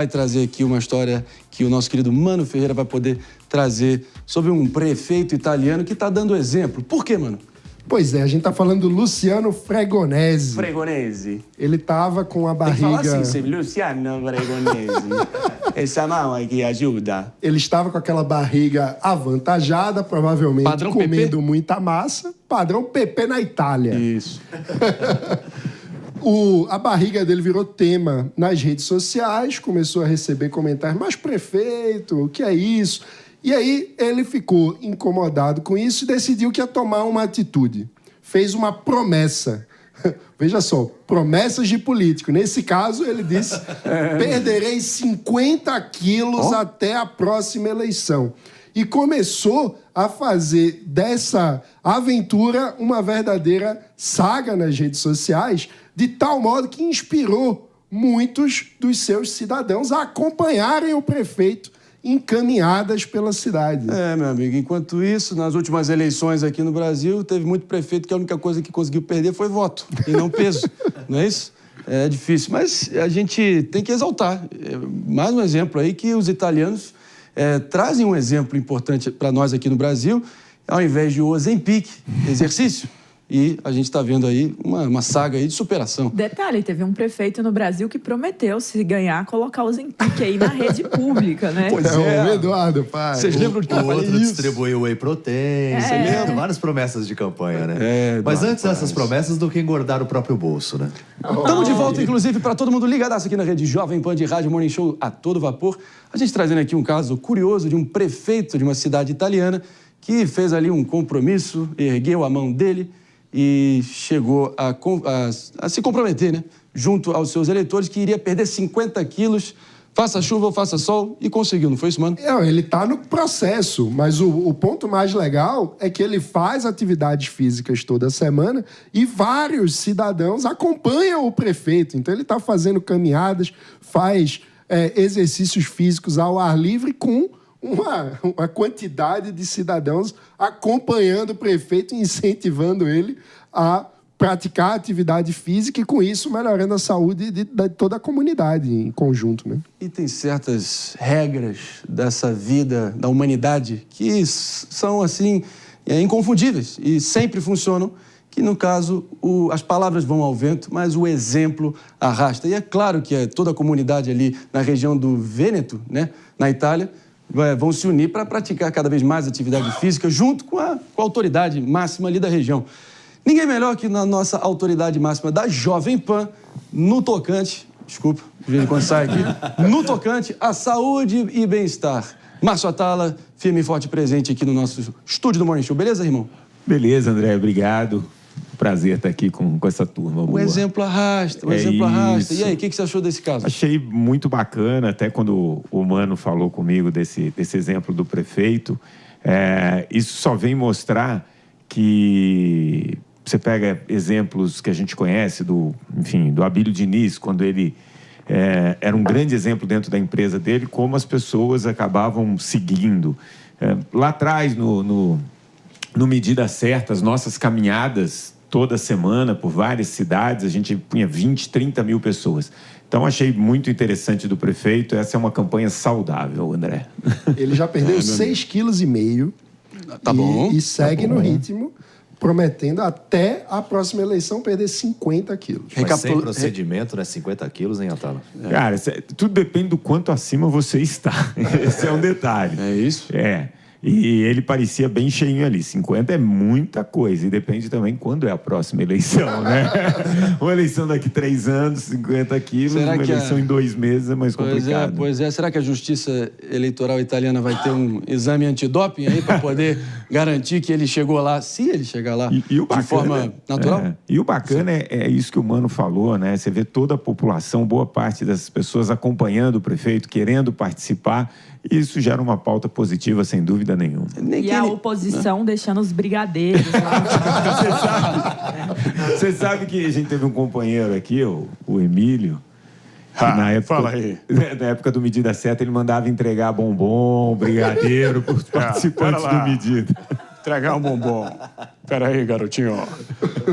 vai trazer aqui uma história que o nosso querido Mano Ferreira vai poder trazer sobre um prefeito italiano que está dando exemplo. Por quê, Mano? Pois é, a gente tá falando do Luciano Fregonese. Fregonese. Ele tava com a barriga... Tem que falar assim, Luciano Fregonese. Essa mão aqui ajuda. Ele estava com aquela barriga avantajada, provavelmente Padrão comendo PP? muita massa. Padrão PP na Itália. Isso. A barriga dele virou tema nas redes sociais, começou a receber comentários, mas prefeito, o que é isso? E aí ele ficou incomodado com isso e decidiu que ia tomar uma atitude. Fez uma promessa. Veja só, promessas de político. Nesse caso, ele disse, perderei 50 quilos até a próxima eleição. E começou a fazer dessa aventura uma verdadeira saga nas redes sociais, de tal modo que inspirou muitos dos seus cidadãos a acompanharem o prefeito em caminhadas pela cidade. Meu amigo, enquanto isso, nas últimas eleições aqui no Brasil, teve muito prefeito que a única coisa que conseguiu perder foi voto, e não peso, não é isso? É difícil, mas a gente tem que exaltar. Mais um exemplo aí que os italianos trazem um exemplo importante para nós aqui no Brasil, ao invés de o Ozempic, exercício. E a gente está vendo aí uma saga aí de superação. Detalhe, teve um prefeito no Brasil que prometeu, se ganhar, colocar o Ozempic aí na rede pública, né? Pois é. O Eduardo, pai. Vocês lembram de que eu falei outro isso? distribuiu whey protein. Você lembra? Várias promessas de campanha, né? Mas antes dessas promessas do que engordar o próprio bolso, né? Estamos de volta, inclusive, para todo mundo ligadaço aqui na rede Jovem Pan de Rádio Morning Show a todo vapor. A gente trazendo aqui um caso curioso de um prefeito de uma cidade italiana que fez ali um compromisso, ergueu a mão dele e chegou a se comprometer, né, junto aos seus eleitores, que iria perder 50 quilos, faça chuva ou faça sol, e conseguiu, não foi isso, Mano? Não, ele está no processo, mas o ponto mais legal é que ele faz atividades físicas toda semana e vários cidadãos acompanham o prefeito. Então ele está fazendo caminhadas, faz exercícios físicos ao ar livre com uma quantidade de cidadãos acompanhando o prefeito, incentivando ele a praticar atividade física e, com isso, melhorando a saúde de toda a comunidade em conjunto, né? E tem certas regras dessa vida, da humanidade, que são, assim, inconfundíveis e sempre funcionam, que, no caso, as palavras vão ao vento, mas o exemplo arrasta. E é claro que toda a comunidade ali na região do Vêneto, né, na Itália, vão se unir para praticar cada vez mais atividade física junto com a autoridade máxima ali da região. Ninguém melhor que na nossa autoridade máxima da Jovem Pan, no tocante, desculpa, de vez em quando sai aqui, no tocante à saúde e bem-estar. Márcio Atala, firme e forte presente aqui no nosso estúdio do Morning Show. Beleza, irmão? Beleza, André, obrigado. Prazer estar aqui com essa turma. O exemplo arrasta, o exemplo arrasta. E aí, o que você achou desse caso? Achei muito bacana, até quando o Mano falou comigo desse exemplo do prefeito. Isso só vem mostrar que você pega exemplos que a gente conhece, do Abílio Diniz, quando ele era um grande exemplo dentro da empresa dele, como as pessoas acabavam seguindo. Lá atrás, no Medida Certa, as nossas caminhadas toda semana por várias cidades, a gente punha 20, 30 mil pessoas. Então, achei muito interessante do prefeito. Essa é uma campanha saudável, André. Ele já perdeu 6,5 kg. Tá bom. E segue no ritmo, prometendo até a próxima eleição perder 50 quilos. Mas sem procedimento, né? 50 quilos, hein, Atala? Cara, tudo depende do quanto acima você está. Esse é um detalhe. É isso? E ele parecia bem cheinho ali. 50 é muita coisa. E depende também quando é a próxima eleição, né? Uma eleição daqui 3 anos, 50 quilos. Será uma eleição em 2 meses é mais complicado. Pois é. Será que a Justiça Eleitoral Italiana vai ter um exame antidoping aí para poder garantir que ele chegou lá, se ele chegar lá, de forma natural? E o bacana é isso que o Mano falou, né? Você vê toda a população, boa parte das pessoas acompanhando o prefeito, querendo participar. Isso gera uma pauta positiva, sem dúvida nenhuma. E a oposição deixando os brigadeiros lá. Você sabe que a gente teve um companheiro aqui, o Emílio, na época, fala aí. Na época do Medida Certa, ele mandava entregar bombom, brigadeiro para os participantes do Medida. Entregar um bombom. Peraí, garotinho.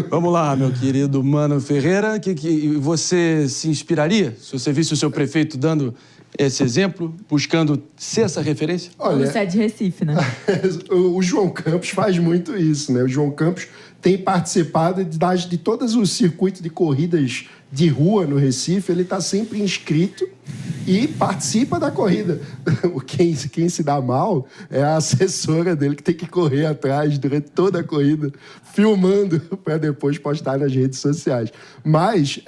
Vamos lá, meu querido Mano Ferreira. Que você se inspiraria se você visse o seu prefeito dando esse exemplo, buscando ser essa referência? Olha, você é de Recife, né? O João Campos faz muito isso, né? O João Campos tem participado de todos os circuitos de corridas de rua no Recife, ele está sempre inscrito e participa da corrida. Quem se dá mal é a assessora dele, que tem que correr atrás durante toda a corrida, filmando para depois postar nas redes sociais. Mas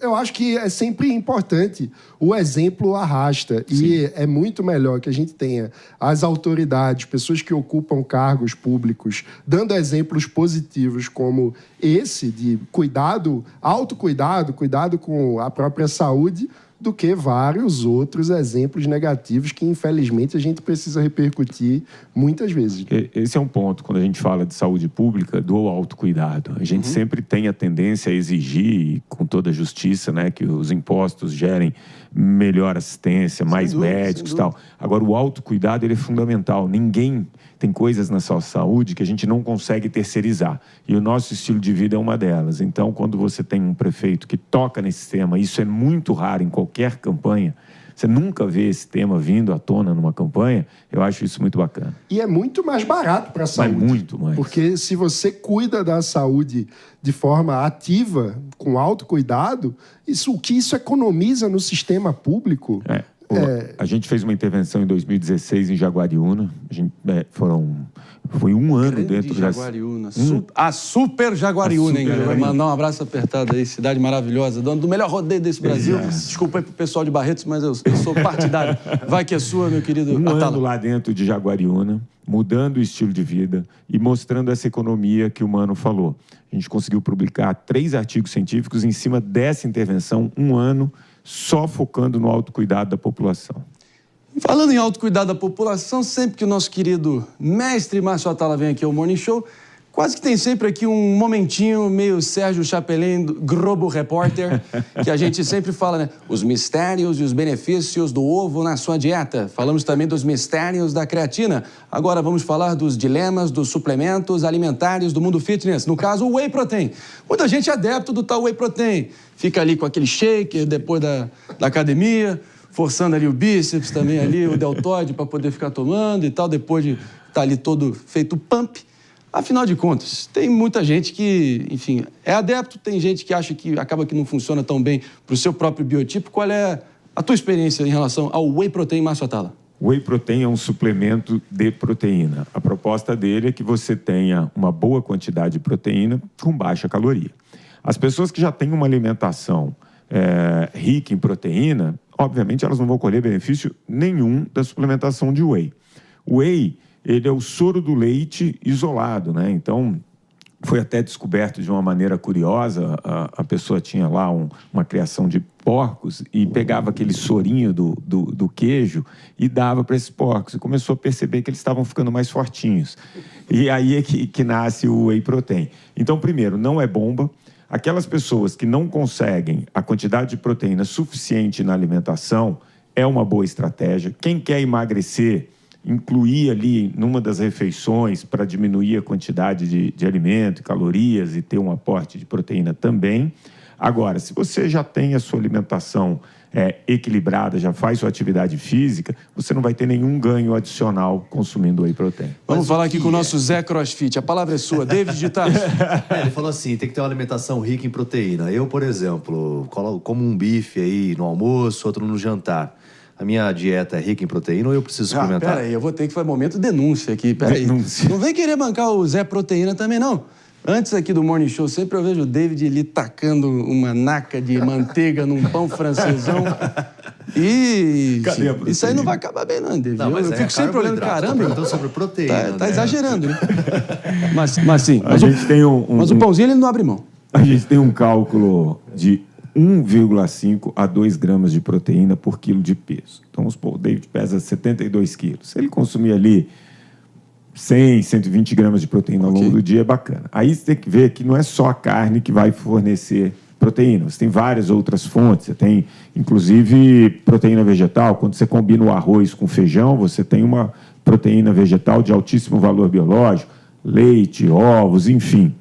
eu acho que é sempre importante, o exemplo arrasta. Sim. E é muito melhor que a gente tenha as autoridades, pessoas que ocupam cargos públicos, dando exemplos positivos como esse de cuidado, autocuidado, cuidado com a própria saúde, do que vários outros exemplos negativos que, infelizmente, a gente precisa repercutir muitas vezes. Esse é um ponto, quando a gente fala de saúde pública, do autocuidado. A gente sempre tem a tendência a exigir, com toda a justiça, né, que os impostos gerem melhor assistência, mais médicos e tal. Agora, o autocuidado, ele é fundamental. Ninguém tem coisas na sua saúde que a gente não consegue terceirizar. E o nosso estilo de vida é uma delas. Então, quando você tem um prefeito que toca nesse tema, isso é muito raro em qualquer campanha, você nunca vê esse tema vindo à tona numa campanha, eu acho isso muito bacana. E é muito mais barato para a saúde. Mas muito mais. Porque se você cuida da saúde de forma ativa, com autocuidado, o que isso economiza no sistema público... A gente fez uma intervenção em 2016 em Jaguariúna. Foi um ano grande dentro Jaguariúna. A Super Jaguariúna, hein, galera? Mandar um abraço apertado aí, cidade maravilhosa, dono do melhor rodeio desse Brasil. Desculpa aí pro pessoal de Barretos, mas eu sou partidário. Vai que é sua, meu querido Atala. Ano lá dentro de Jaguariúna, mudando o estilo de vida e mostrando essa economia que o Mano falou. A gente conseguiu publicar 3 artigos científicos em cima dessa intervenção, um ano, só focando no autocuidado da população. Falando em autocuidado da população, sempre que o nosso querido mestre Márcio Atala vem aqui ao Morning Show, quase que tem sempre aqui um momentinho meio Sérgio Chapelin, Globo Repórter, que a gente sempre fala, né? Os mistérios e os benefícios do ovo na sua dieta. Falamos também dos mistérios da creatina. Agora vamos falar dos dilemas dos suplementos alimentares do mundo fitness. No caso, o Whey Protein. Muita gente é adepto do tal Whey Protein. Fica ali com aquele shaker depois da academia, forçando ali o bíceps também ali, o deltoide para poder ficar tomando e tal, depois de estar ali todo feito pump. Afinal de contas, tem muita gente que, enfim, é adepto, tem gente que acha que acaba que não funciona tão bem para o seu próprio biotipo. Qual é a tua experiência em relação ao Whey Protein, Márcio Atala? O Whey Protein é um suplemento de proteína. A proposta dele é que você tenha uma boa quantidade de proteína com baixa caloria. As pessoas que já têm uma alimentação rica em proteína, obviamente elas não vão colher benefício nenhum da suplementação de whey. O whey, ele é o soro do leite isolado, né? Então, foi até descoberto de uma maneira curiosa, a pessoa tinha lá uma criação de porcos e pegava aquele sorinho do queijo e dava para esses porcos. E começou a perceber que eles estavam ficando mais fortinhos. E aí é que nasce o Whey Protein. Então, primeiro, não é bomba. Aquelas pessoas que não conseguem a quantidade de proteína suficiente na alimentação é uma boa estratégia. Quem quer emagrecer, incluir ali numa das refeições para diminuir a quantidade de alimento e calorias e ter um aporte de proteína também. Agora, se você já tem a sua alimentação equilibrada, já faz sua atividade física, você não vai ter nenhum ganho adicional consumindo Whey Protein. Vamos falar aqui com o nosso Zé Crossfit. A palavra é sua, David de Tarso. Ele falou assim, tem que ter uma alimentação rica em proteína. Eu, por exemplo, como um bife aí no almoço, outro no jantar. A minha dieta é rica em proteína ou eu preciso suplementar? Peraí, eu vou ter que fazer momento de denúncia aqui. Peraí. Não vem querer bancar o Zé Proteína também, não. Antes aqui do Morning Show, sempre eu vejo o David ali tacando uma naca de manteiga num pão francesão. E cadê a proteína? Isso aí não vai acabar bem, não, David. Não, eu fico sempre olhando, caramba. Então sobre proteína. Tá exagerando, né? Mas sim. A gente tem mas o pãozinho ele não abre mão. A gente tem um cálculo de 1,5 a 2 gramas de proteína por quilo de peso. Então, o David pesa 72 quilos. Se ele consumir ali 100, 120 gramas de proteína ao longo do dia, é bacana. Aí você tem que ver que não é só a carne que vai fornecer proteína. Você tem várias outras fontes. Você tem, inclusive, proteína vegetal. Quando você combina o arroz com feijão, você tem uma proteína vegetal de altíssimo valor biológico. Leite, ovos, enfim.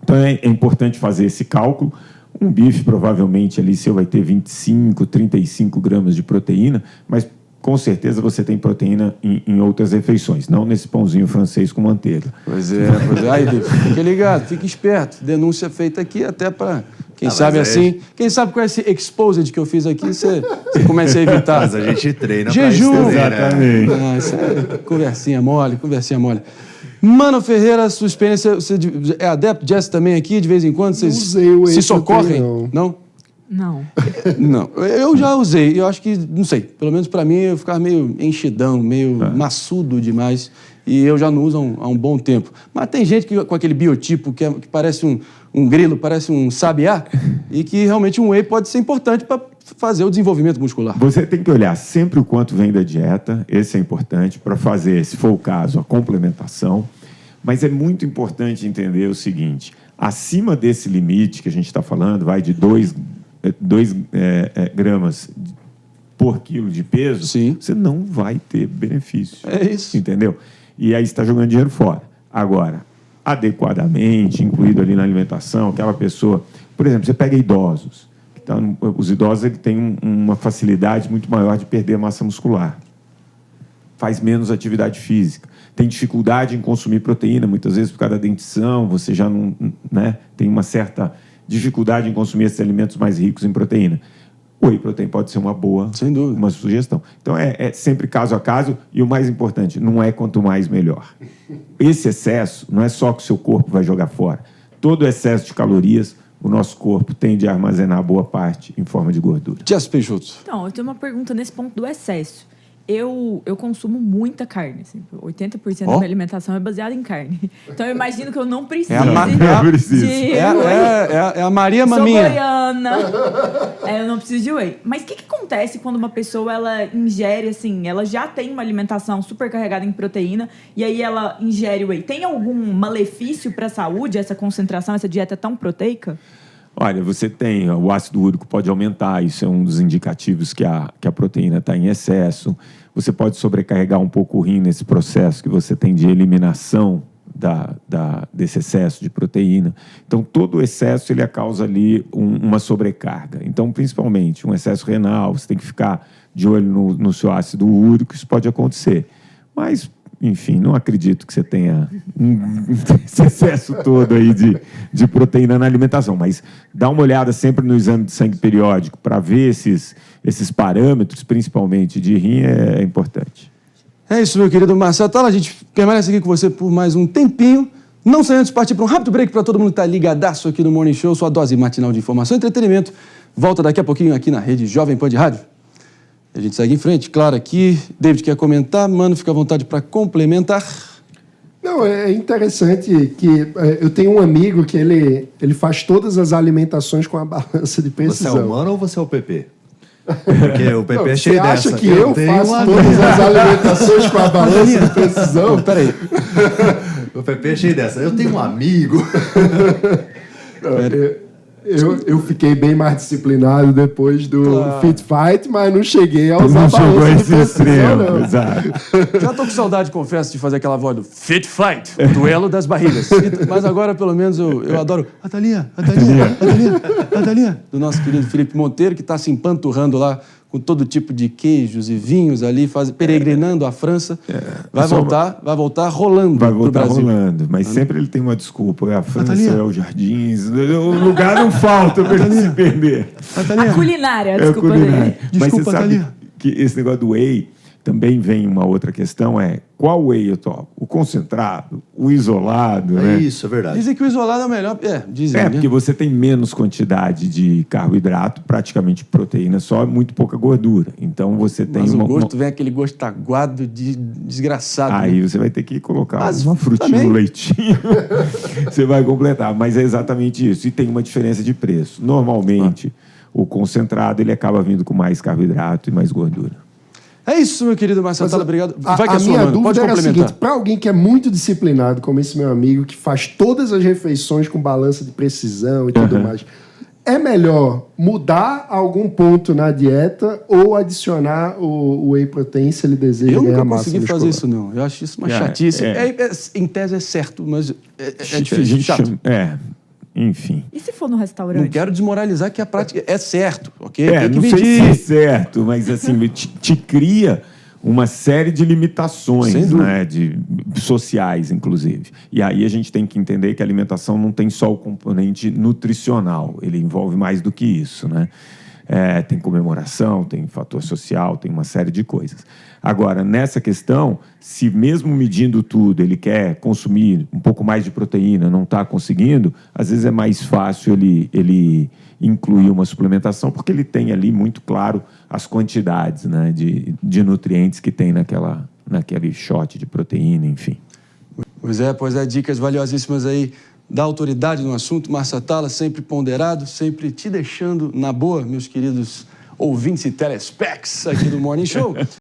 Então, é importante fazer esse cálculo. Um bife, provavelmente, ali seu vai ter 25, 35 gramas de proteína, mas com certeza você tem proteína em outras refeições, não nesse pãozinho francês com manteiga. Pois é. Aí, fica ligado, fica esperto. Denúncia feita aqui até para... Quem sabe assim, quem sabe com esse exposed que eu fiz aqui, você começa a evitar. Mas a gente treina Jejum. pra isso também, né? Exatamente. Isso é conversinha mole. Mano Ferreira, sua experiência, você é adepto de Jess também aqui, de vez em quando? Vocês Usei o se whey socorrem? protein, Não? Não. Não. Eu já usei. Eu acho que, não sei, pelo menos para mim, eu ficava meio enchidão, meio maçudo demais. E eu já não uso há um bom tempo. Mas tem gente que com aquele biotipo que parece um grilo, parece um sabiá, e que realmente um whey pode ser importante para fazer o desenvolvimento muscular. Você tem que olhar sempre o quanto vem da dieta, esse é importante, para fazer, se for o caso, a complementação. Mas é muito importante entender o seguinte, acima desse limite que a gente está falando, vai de 2 gramas por quilo de peso, Sim. você não vai ter benefício. É isso. Entendeu? E aí você está jogando dinheiro fora. Agora, adequadamente, incluído ali na alimentação, aquela pessoa... Por exemplo, você pega idosos. Os idosos ele têm uma facilidade muito maior de perder massa muscular. Faz menos atividade física. Tem dificuldade em consumir proteína, muitas vezes por causa da dentição, você já não... né, tem uma certa dificuldade em consumir esses alimentos mais ricos em proteína. O whey protein pode ser uma boa, sem dúvida, uma sugestão. Então, é sempre caso a caso, e o mais importante, não é quanto mais melhor. Esse excesso não é só que o seu corpo vai jogar fora. Todo excesso de calorias, o nosso corpo tende a armazenar boa parte em forma de gordura. Jess Peixoto. Então, eu tenho uma pergunta nesse ponto do excesso. Eu consumo muita carne. Assim, 80% da minha alimentação é baseada em carne. Então, eu imagino que eu não preciso É a Maria Sou Maminha. goiana. Eu não preciso de whey. Mas o que acontece quando uma pessoa ela ingere, assim, ela já tem uma alimentação super carregada em proteína e aí ela ingere whey? Tem algum malefício para a saúde, essa concentração, essa dieta tão proteica? Olha, você tem, o ácido úrico pode aumentar, isso é um dos indicativos que a proteína está em excesso. Você pode sobrecarregar um pouco o rim nesse processo que você tem de eliminação desse excesso de proteína. Então, todo o excesso ele causa ali uma sobrecarga. Então, principalmente, um excesso renal, você tem que ficar de olho no seu ácido úrico, isso pode acontecer. Mas, enfim, não acredito que você tenha esse excesso todo aí de proteína na alimentação, mas dá uma olhada sempre no exame de sangue periódico para ver esses parâmetros, principalmente de rim, é importante. É isso, meu querido Marcelo Tala. A gente permanece aqui com você por mais um tempinho. Não sem antes partir para um rápido break para todo mundo que está ligadaço aqui no Morning Show, sua dose matinal de informação e entretenimento. Volta daqui a pouquinho aqui na rede Jovem Pan de Rádio. A gente segue em frente, claro, aqui. David quer comentar, Mano, fica à vontade para complementar. Não, é interessante que eu tenho um amigo que ele faz todas as alimentações com a balança de precisão. Você é o Mano ou você é o PP? Porque o PP é cheio você dessa. acha que eu faço uma todas as alimentações com a balança de precisão? Peraí. O PP é cheio dessa. Eu tenho um amigo. Eu fiquei bem mais disciplinado depois do Fit Fight, mas não cheguei a usar a Não chegou a balança de esse precisão, extremo, não. exato. Já tô com saudade, confesso, de fazer aquela voz do Fit Fight, o duelo das barrigas. Mas agora, pelo menos, eu adoro Atalinha, do nosso querido Felipe Monteiro, que está se empanturrando lá com todo tipo de queijos e vinhos ali, peregrinando a França. Vai voltar rolando Vai pro voltar Brasil. rolando, mas sempre ele tem uma desculpa. É a França, é os jardins, o lugar não falta para ele se perder. A culinária, desculpa culinária. dele. Mas Desculpa, você sabe Thalia. que esse negócio do whey também vem uma outra questão, qual whey eu tomo? O concentrado, o isolado, É né? isso, é verdade. Dizem que o isolado é o melhor. Dizem, né? Porque você tem menos quantidade de carboidrato, praticamente proteína só, muito pouca gordura. Então você tem Mas o gosto vem aquele gosto aguado, desgraçado. Aí né? você vai ter que colocar Mas uma frutinha também. no leitinho. Você vai completar. Mas é exatamente isso. E tem uma diferença de preço. Normalmente, o concentrado ele acaba vindo com mais carboidrato e mais gordura. É isso, meu querido Marcelo Tala, obrigado. A minha dúvida era a seguinte, para alguém que é muito disciplinado, como esse meu amigo, que faz todas as refeições com balança de precisão e tudo mais, é melhor mudar alguum ponto na dieta ou adicionar o whey protein se ele deseja Eu ganhar nunca massa consegui muscular? fazer isso, não. Eu acho isso uma chatice. Em tese é certo, mas é difícil, chato. enfim. E se for no restaurante? Não quero desmoralizar que a prática é certo, ok? É, Tem que não sei medir. se é certo, mas assim, te cria uma série de limitações, Sem dúvida. né, sociais, inclusive. E aí a gente tem que entender que a alimentação não tem só o componente nutricional, ele envolve mais do que isso, né? Tem comemoração, tem fator social, tem uma série de coisas. Agora, nessa questão, se mesmo medindo tudo, ele quer consumir um pouco mais de proteína, não está conseguindo, às vezes é mais fácil ele incluir uma suplementação, porque ele tem ali muito claro as quantidades, né, de nutrientes que tem naquele shot de proteína, enfim. Pois é, dicas valiosíssimas aí da autoridade no assunto. Márcio Atala, sempre ponderado, sempre te deixando na boa, meus queridos ouvintes e telespecs aqui do Morning Show.